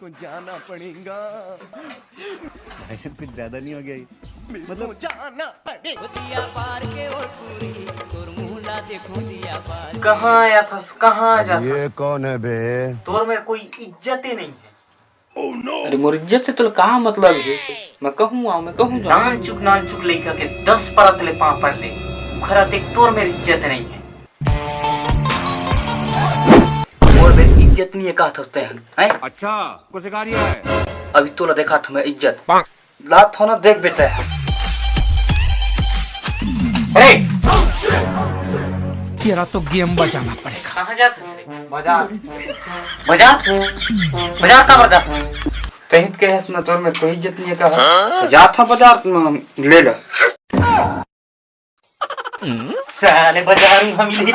को जाना पड़ेगा। भाई कुछ ज्यादा नहीं हो गया ये? मतलब जाना पड़ेगा। कहाँ आया था, कहाँ जाता? ये कौन है बे? तोर में कोई इज्जत ही नहीं है। अरे मोर इज्जत से तो कहाँ मतलब है? मैं कहूँ मैं कहूँ नान चुक लेकर के 10 परत ले पाँव पड़ ले खरा देख तोर में इज्जत नहीं है। और मेरी इज्जत नहीं है कहा था हैं? अच्छा कुछ सिखा रही है? अभी तोला देखा था मैं इज्जत लात हो ना देख बेटा। अरे तेरा तो गेम बजाना पड़ेगा। कहाँ जाता है? बाजार बाजार बाजार कहाँ पर जाता? तहित के हस में तोर में कोई इज्जत नहीं है कहा जाता बाजार ले लो। साले बाजार में हम ही